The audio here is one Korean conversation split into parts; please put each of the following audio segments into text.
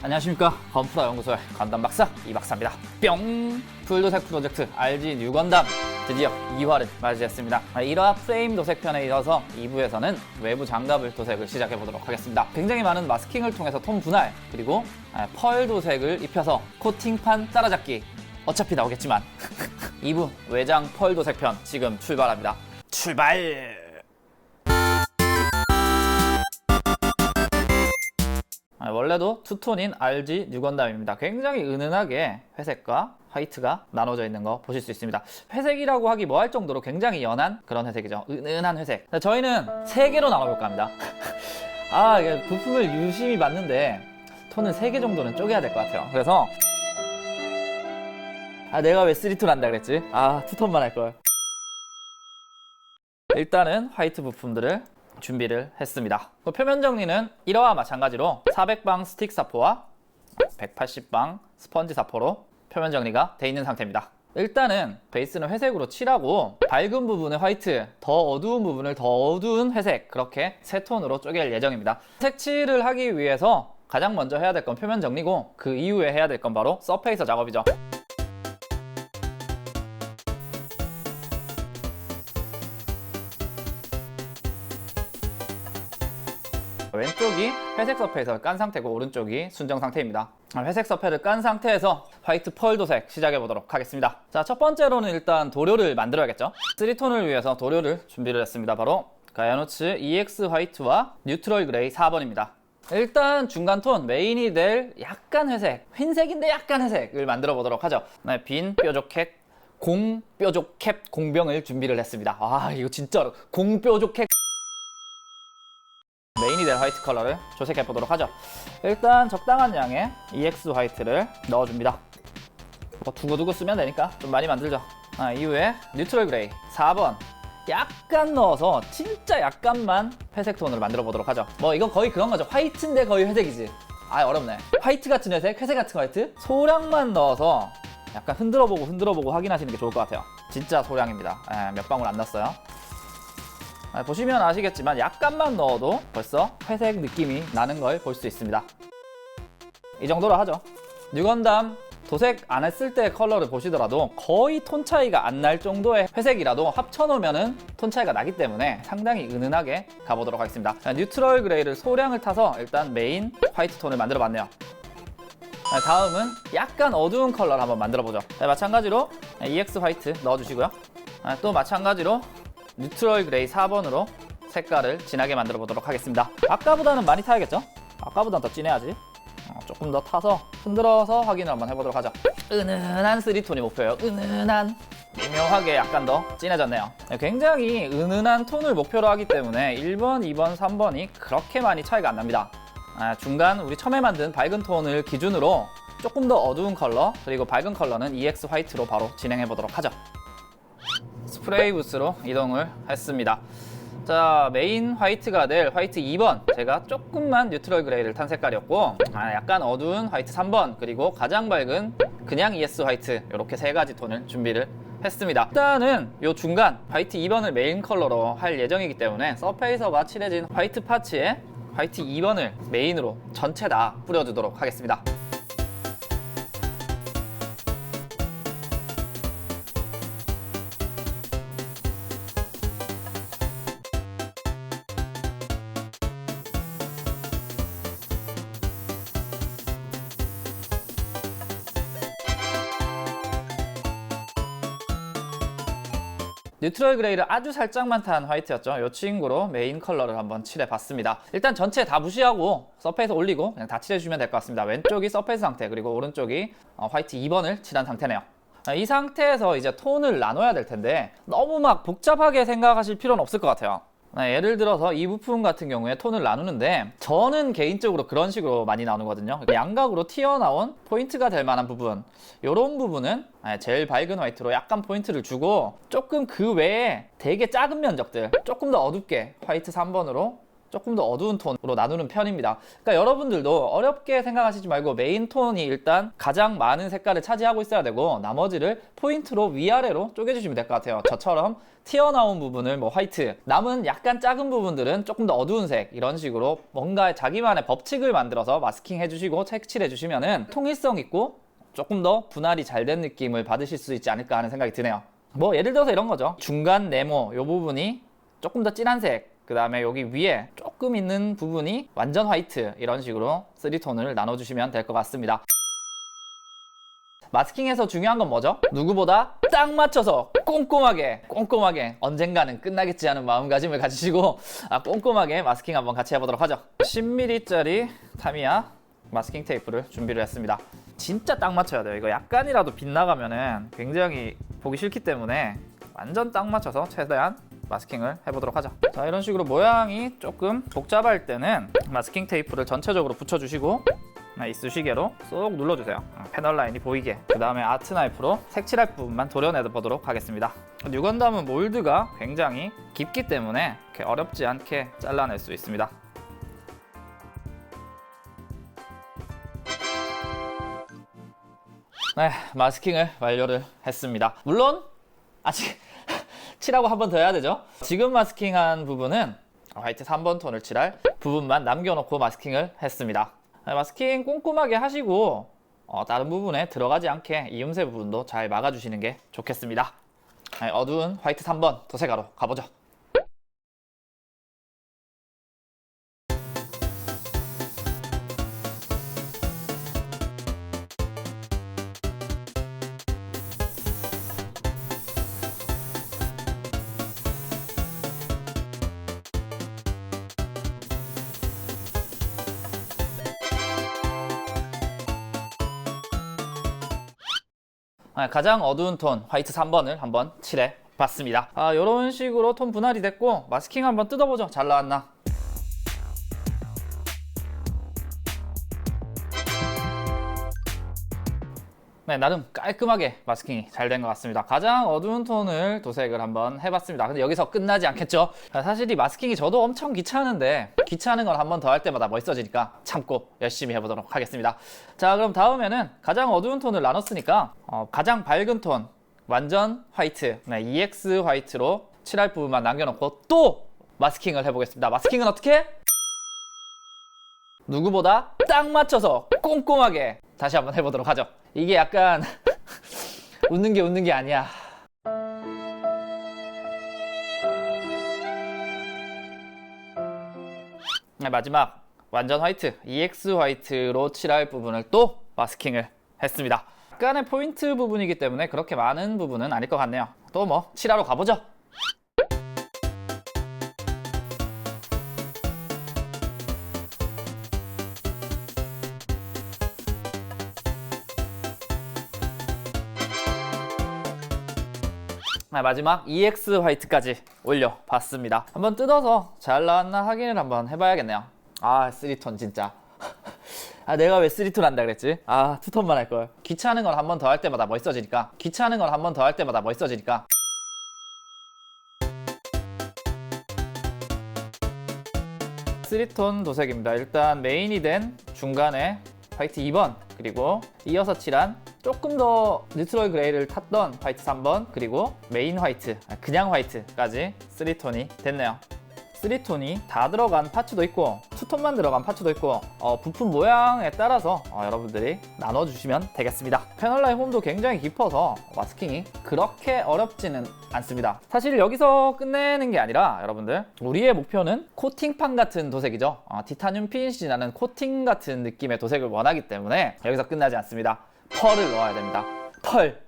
안녕하십니까, 건프라 연구소의 건담 박사 이박사입니다. 뿅! 풀도색 프로젝트 RG 뉴 건담 드디어 2화를 맞이했습니다. 1화 프레임 도색편에 이어서 2부에서는 외부 장갑을 도색을 시작해 보도록 하겠습니다. 굉장히 많은 마스킹을 통해서 톤 분할, 그리고 펄 도색을 입혀서 코팅판 따라잡기, 어차피 나오겠지만 2부 외장 펄 도색편 지금 출발합니다. 출발! 원래도 투톤인 RG 뉴 건담입니다. 굉장히 은은하게 회색과 화이트가 나눠져 있는 거 보실 수 있습니다. 회색이라고 하기 뭐할 정도로 굉장히 연한 그런 회색이죠. 은은한 회색. 저희는 3개로 나눠볼까 합니다. 이게 부품을 유심히 봤는데 톤을 3개 정도는 쪼개야 될 것 같아요. 그래서 내가 왜 3톤 한다 그랬지? 투톤만 할걸. 일단은 화이트 부품들을 준비를 했습니다. 표면 정리는 1화와 마찬가지로 400방 스틱 사포와 180방 스펀지 사포로 표면 정리가 돼 있는 상태입니다. 일단은 베이스는 회색으로 칠하고 밝은 부분은 화이트, 더 어두운 부분을 더 어두운 회색, 그렇게 3톤으로 쪼갤 예정입니다. 색칠을 하기 위해서 가장 먼저 해야 될 건 표면 정리고, 그 이후에 해야 될 건 바로 서페이서 작업이죠. 왼쪽이 회색 서페이서를 깐 상태고 오른쪽이 순정 상태입니다. 회색 서페를 깐 상태에서 화이트 펄 도색 시작해 보도록 하겠습니다. 자, 첫 번째로는 일단 도료를 만들어야겠죠. 3톤을 위해서 도료를 준비를 했습니다. 바로 가야노츠 EX 화이트와 뉴트럴 그레이 4번입니다. 일단 중간 톤, 메인이 될 약간 회색, 흰색인데 약간 회색을 만들어 보도록 하죠. 빈 뾰족캡, 공 뾰족캡 공병을 준비를 했습니다. 이거 진짜로 공 뾰족캡 메인이 될 화이트 컬러를 조색해 보도록 하죠. 일단 적당한 양의 EX 화이트를 넣어줍니다. 두고두고 쓰면 되니까 좀 많이 만들죠. 이후에 뉴트럴 그레이 4번 약간 넣어서 진짜 약간만 회색 톤으로 만들어 보도록 하죠. 이건 거의 그런 거죠. 화이트인데 거의 회색이지. 어렵네. 화이트 같은 회색, 회색 같은 화이트. 소량만 넣어서 약간 흔들어보고 확인하시는 게 좋을 것 같아요. 진짜 소량입니다. 몇 방울 안 났어요. 보시면 아시겠지만 약간만 넣어도 벌써 회색 느낌이 나는 걸 볼 수 있습니다. 이 정도로 하죠. 뉴건담 도색 안 했을 때 컬러를 보시더라도 거의 톤 차이가 안 날 정도의 회색이라도 합쳐놓으면 톤 차이가 나기 때문에 상당히 은은하게 가보도록 하겠습니다. 뉴트럴 그레이를 소량을 타서 일단 메인 화이트 톤을 만들어 봤네요. 다음은 약간 어두운 컬러를 한번 만들어 보죠. 마찬가지로 EX 화이트 넣어주시고요. 또 마찬가지로 뉴트럴 그레이 4번으로 색깔을 진하게 만들어 보도록 하겠습니다. 아까보다는 많이 타야겠죠? 아까보다는 더 진해야지. 조금 더 타서 흔들어서 확인을 한번 해보도록 하죠. 은은한 3톤이 목표예요. 은은한, 미묘하게 약간 더 진해졌네요. 굉장히 은은한 톤을 목표로 하기 때문에 1번, 2번, 3번이 그렇게 많이 차이가 안 납니다. 중간 우리 처음에 만든 밝은 톤을 기준으로 조금 더 어두운 컬러, 그리고 밝은 컬러는 EX 화이트로 바로 진행해 보도록 하죠. 스프레이 부스로 이동을 했습니다. 자, 메인 화이트가 될 화이트 2번, 제가 조금만 뉴트럴 그레이를 탄 색깔이었고, 약간 어두운 화이트 3번, 그리고 가장 밝은 그냥 ES 화이트, 이렇게 3가지 톤을 준비를 했습니다. 일단은 이 중간 화이트 2번을 메인 컬러로 할 예정이기 때문에 서페이서가 칠해진 화이트 파츠에 화이트 2번을 메인으로 전체 다 뿌려주도록 하겠습니다. 뉴트럴 그레이를 아주 살짝만 탄 화이트였죠. 이 친구로 메인 컬러를 한번 칠해봤습니다. 일단 전체 다 무시하고 서페이서 올리고 그냥 다 칠해주면 될 것 같습니다. 왼쪽이 서페이서 상태, 그리고 오른쪽이 화이트 2번을 칠한 상태네요. 이 상태에서 이제 톤을 나눠야 될 텐데 너무 막 복잡하게 생각하실 필요는 없을 것 같아요. 예를 들어서 이 부품 같은 경우에 톤을 나누는데 저는 개인적으로 그런 식으로 많이 나누거든요. 양각으로 튀어나온 포인트가 될 만한 부분, 이런 부분은 제일 밝은 화이트로 약간 포인트를 주고, 조금 그 외에 되게 작은 면적들 조금 더 어둡게 화이트 3번으로 조금 더 어두운 톤으로 나누는 편입니다. 그러니까 여러분들도 어렵게 생각하시지 말고 메인 톤이 일단 가장 많은 색깔을 차지하고 있어야 되고 나머지를 포인트로 위아래로 쪼개주시면 될 것 같아요. 저처럼 튀어나온 부분을 뭐 화이트, 남은 약간 작은 부분들은 조금 더 어두운 색, 이런 식으로 뭔가 자기만의 법칙을 만들어서 마스킹 해주시고 색칠해 주시면은 통일성 있고 조금 더 분할이 잘 된 느낌을 받으실 수 있지 않을까 하는 생각이 드네요. 뭐 예를 들어서 이런 거죠. 중간 네모 요 부분이 조금 더 진한 색, 그 다음에 여기 위에 조금 있는 부분이 완전 화이트, 이런 식으로 3톤을 나눠주시면 될 것 같습니다. 마스킹에서 중요한 건 뭐죠? 누구보다 딱 맞춰서 꼼꼼하게 언젠가는 끝나겠지 하는 마음가짐을 가지시고 꼼꼼하게 마스킹 한번 같이 해보도록 하죠. 10mm짜리 타미야 마스킹 테이프를 준비를 했습니다. 진짜 딱 맞춰야 돼요. 이거 약간이라도 빗나가면은 굉장히 보기 싫기 때문에 완전 딱 맞춰서 최대한 마스킹을 해보도록 하죠. 자, 이런 식으로 모양이 조금 복잡할 때는 마스킹 테이프를 전체적으로 붙여주시고 이쑤시개로 쏙 눌러주세요. 패널 라인이 보이게. 그 다음에 아트 나이프로 색칠할 부분만 도려내 보도록 하겠습니다. 뉴건담은 몰드가 굉장히 깊기 때문에 이렇게 어렵지 않게 잘라낼 수 있습니다. 네, 마스킹을 완료를 했습니다. 물론 아직 칠하고 한 번 더 해야 되죠. 지금 마스킹한 부분은 화이트 3번 톤을 칠할 부분만 남겨놓고 마스킹을 했습니다. 마스킹 꼼꼼하게 하시고 다른 부분에 들어가지 않게 이음새 부분도 잘 막아주시는 게 좋겠습니다. 어두운 화이트 3번 도색하러 가보죠. 가장 어두운 톤 화이트 3번을 한번 칠해 봤습니다. 이런 식으로 톤 분할이 됐고 마스킹 한번 뜯어보죠. 잘 나왔나? 네, 나름 깔끔하게 마스킹이 잘 된 것 같습니다. 가장 어두운 톤을 도색을 한번 해봤습니다. 근데 여기서 끝나지 않겠죠? 사실 이 마스킹이 저도 엄청 귀찮은데 귀찮은 걸 한 번 더 할 때마다 멋있어지니까 참고 열심히 해보도록 하겠습니다. 자, 그럼 다음에는 가장 어두운 톤을 나눴으니까 가장 밝은 톤 완전 화이트, EX 화이트로 칠할 부분만 남겨놓고 또 마스킹을 해보겠습니다. 마스킹은 어떻게? 누구보다 딱 맞춰서 꼼꼼하게 다시 한번 해보도록 하죠. 이게 약간 웃는 게 아니야. 마지막 완전 화이트, EX 화이트로 칠할 부분을 또 마스킹을 했습니다. 약간의 포인트 부분이기 때문에 그렇게 많은 부분은 아닐 것 같네요. 또 뭐 칠하러 가보죠. 마지막 EX 화이트까지 올려봤습니다. 한번 뜯어서 잘 나왔나 확인을 한번 해봐야겠네요. 3톤 진짜. 내가 왜 3톤 한다 그랬지? 2톤만 할걸. 귀찮은 걸 한 번 더 할 때마다 멋있어지니까. 3톤 도색입니다. 일단 메인이 된 중간에 화이트 2번, 그리고 이어서 칠한 조금 더 뉴트럴 그레이를 탔던 화이트 3번, 그리고 메인 화이트, 그냥 화이트까지 3톤이 됐네요. 3톤이 다 들어간 파츠도 있고 2톤만 들어간 파츠도 있고 부품 모양에 따라서 여러분들이 나눠주시면 되겠습니다. 패널라인 홈도 굉장히 깊어서 마스킹이 그렇게 어렵지는 않습니다. 사실 여기서 끝내는 게 아니라 여러분들 우리의 목표는 코팅판 같은 도색이죠. 티타늄 피니쉬라는 코팅 같은 느낌의 도색을 원하기 때문에 여기서 끝나지 않습니다. 펄을 넣어야 됩니다. 펄!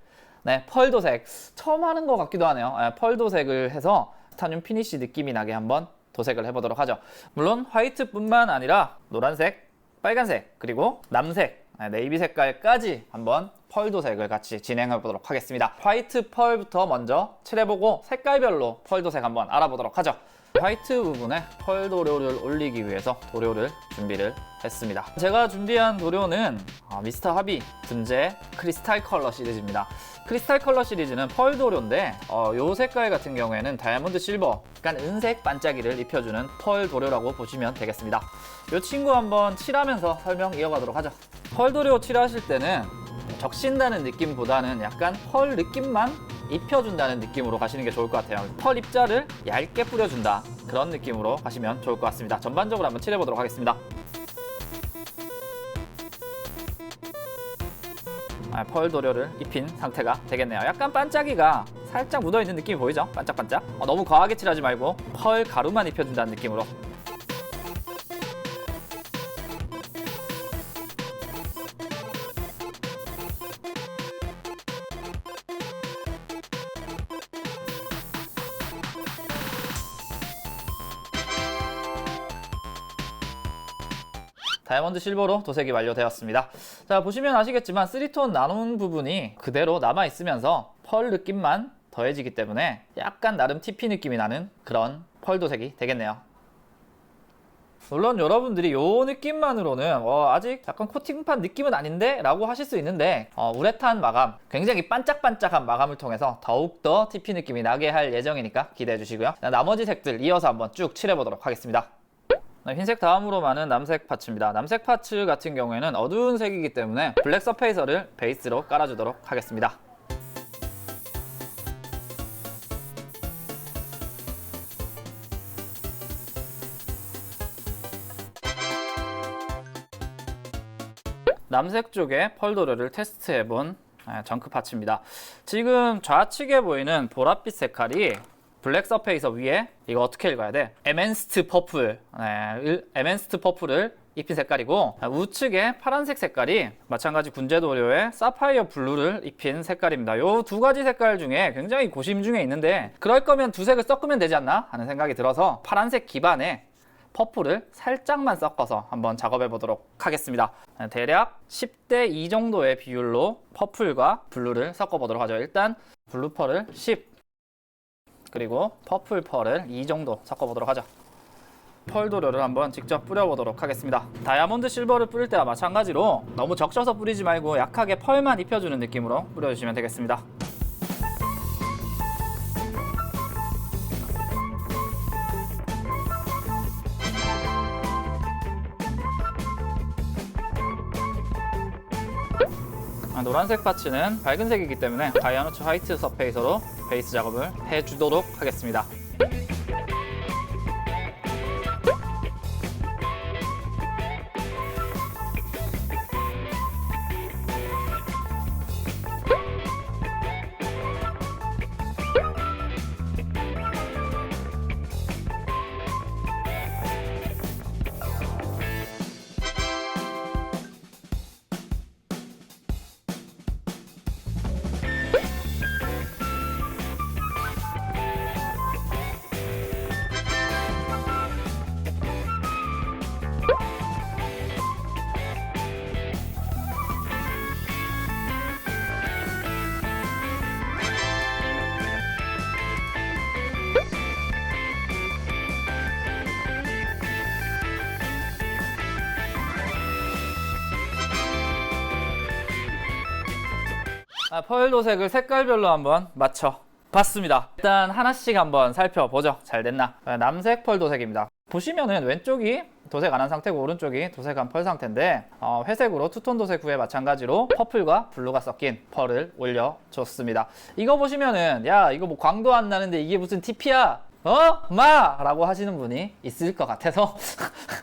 네, 펄 도색 처음 하는 것 같기도 하네요. 펄 도색을 해서 티타늄 피니쉬 느낌이 나게 한번 도색을 해보도록 하죠. 물론 화이트뿐만 아니라 노란색, 빨간색, 그리고 남색, 네이비 색깔까지 한번 펄 도색을 같이 진행해 보도록 하겠습니다. 화이트 펄부터 먼저 칠해보고 색깔별로 펄 도색 한번 알아보도록 하죠. 화이트 부분에 펄 도료를 올리기 위해서 도료를 준비를 했습니다. 제가 준비한 도료는 미스터 하비 둔제 크리스탈 컬러 시리즈입니다. 크리스탈 컬러 시리즈는 펄 도료인데 이 색깔 같은 경우에는 다이아몬드 실버, 약간 은색 반짝이를 입혀주는 펄 도료라고 보시면 되겠습니다. 이 친구 한번 칠하면서 설명 이어가도록 하죠. 펄 도료 칠하실 때는 적신다는 느낌보다는 약간 펄 느낌만 입혀준다는 느낌으로 가시는 게 좋을 것 같아요. 펄 입자를 얇게 뿌려준다, 그런 느낌으로 가시면 좋을 것 같습니다. 전반적으로 한번 칠해보도록 하겠습니다. 펄 도료를 입힌 상태가 되겠네요. 약간 반짝이가 살짝 묻어있는 느낌이 보이죠? 반짝반짝. 너무 과하게 칠하지 말고 펄 가루만 입혀준다는 느낌으로. 다이아몬드 실버로 도색이 완료되었습니다. 자, 보시면 아시겠지만 3톤 나눈 부분이 그대로 남아있으면서 펄 느낌만 더해지기 때문에 약간 나름 TP 느낌이 나는 그런 펄 도색이 되겠네요. 물론 여러분들이 이 느낌만으로는 아직 약간 코팅판 느낌은 아닌데? 라고 하실 수 있는데 우레탄 마감, 굉장히 반짝반짝한 마감을 통해서 더욱더 TP 느낌이 나게 할 예정이니까 기대해 주시고요. 나머지 색들 이어서 한번 쭉 칠해보도록 하겠습니다. 흰색 다음으로 많은 남색 파츠입니다. 남색 파츠 같은 경우에는 어두운 색이기 때문에 블랙 서페이서를 베이스로 깔아주도록 하겠습니다. 남색 쪽에 펄 도료를 테스트해본 정크 파츠입니다. 지금 좌측에 보이는 보랏빛 색깔이 블랙 서페이서 위에 이거 어떻게 읽어야 돼? 에멘스트 퍼플, 에멘스트 퍼플을 입힌 색깔이고, 우측에 파란색 색깔이 마찬가지 군제 도료에 사파이어 블루를 입힌 색깔입니다. 이 두 가지 색깔 중에 굉장히 고심 중에 있는데, 그럴 거면 두 색을 섞으면 되지 않나 하는 생각이 들어서 파란색 기반에 퍼플을 살짝만 섞어서 한번 작업해 보도록 하겠습니다. 대략 10대 2 정도의 비율로 퍼플과 블루를 섞어 보도록 하죠. 일단 블루 펄을 10, 그리고 퍼플 펄을 2 정도 섞어 보도록 하죠. 펄 도료를 한번 직접 뿌려보도록 하겠습니다. 다이아몬드 실버를 뿌릴 때와 마찬가지로 너무 적셔서 뿌리지 말고 약하게 펄만 입혀주는 느낌으로 뿌려주시면 되겠습니다. 노란색 파츠는 밝은 색이기 때문에 다이아노츠 화이트 서페이서로 베이스 작업을 해주도록 하겠습니다. 펄 도색을 색깔별로 한번 맞춰 봤습니다. 일단 하나씩 한번 살펴보죠. 잘 됐나? 남색 펄 도색입니다. 보시면은 왼쪽이 도색 안 한 상태고 오른쪽이 도색한 펄 상태인데 회색으로 투톤 도색 후에 마찬가지로 퍼플과 블루가 섞인 펄을 올려줬습니다. 이거 보시면은 야 이거 뭐 광도 안 나는데 이게 무슨 TP야? 마! 라고 하시는 분이 있을 것 같아서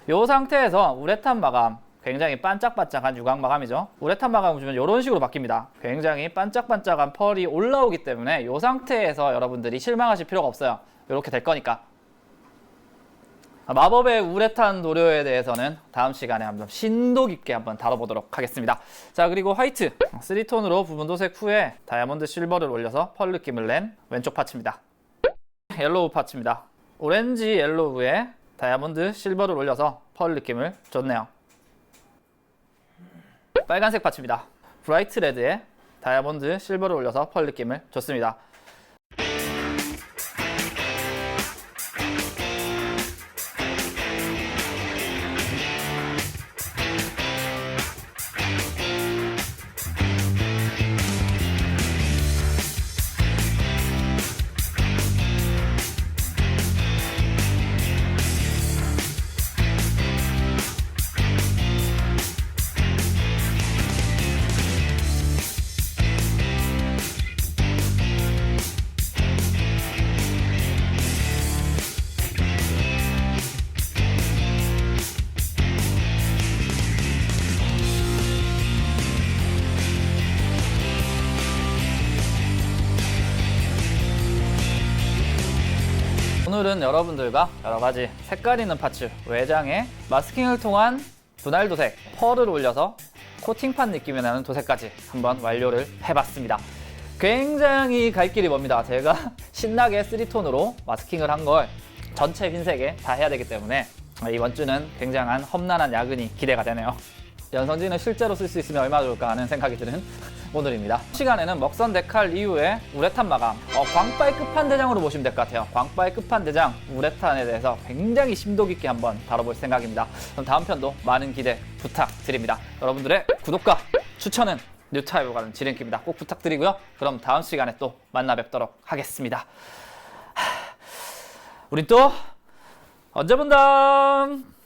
이 상태에서 우레탄 마감, 굉장히 반짝반짝한 유광 마감이죠. 우레탄 마감을 주면 이런 식으로 바뀝니다. 굉장히 반짝반짝한 펄이 올라오기 때문에 이 상태에서 여러분들이 실망하실 필요가 없어요. 이렇게 될 거니까. 마법의 우레탄 도료에 대해서는 다음 시간에 한번 심도 깊게 한번 다뤄보도록 하겠습니다. 자, 그리고 화이트 3톤으로 부분 도색 후에 다이아몬드 실버를 올려서 펄 느낌을 낸 왼쪽 파츠입니다. 옐로우 파츠입니다. 오렌지 옐로우에 다이아몬드 실버를 올려서 펄 느낌을 줬네요. 빨간색 파츠입니다. 브라이트 레드에 다이아몬드 실버를 올려서 펄 느낌을 줬습니다. 오늘은 여러분들과 여러가지 색깔 있는 파츠, 외장에 마스킹을 통한 분할 도색, 펄을 올려서 코팅판 느낌이 나는 도색까지 한번 완료를 해봤습니다. 굉장히 갈 길이 멉니다. 제가 신나게 3톤으로 마스킹을 한 걸 전체 흰색에 다 해야 되기 때문에 이번 주는 굉장한 험난한 야근이 기대가 되네요. 연성진을 실제로 쓸 수 있으면 얼마나 좋을까 하는 생각이 드는 오늘입니다. 시간에는 먹선 데칼 이후에 우레탄 마감, 광바의 끝판대장으로 보시면 될 것 같아요. 광바의 끝판대장 우레탄에 대해서 굉장히 심도 깊게 한번 다뤄볼 생각입니다. 그럼 다음 편도 많은 기대 부탁드립니다. 여러분들의 구독과 추천은 뉴타입에 가는 지름길입니다. 꼭 부탁드리고요. 그럼 다음 시간에 또 만나 뵙도록 하겠습니다. 우린 또 언제 본담!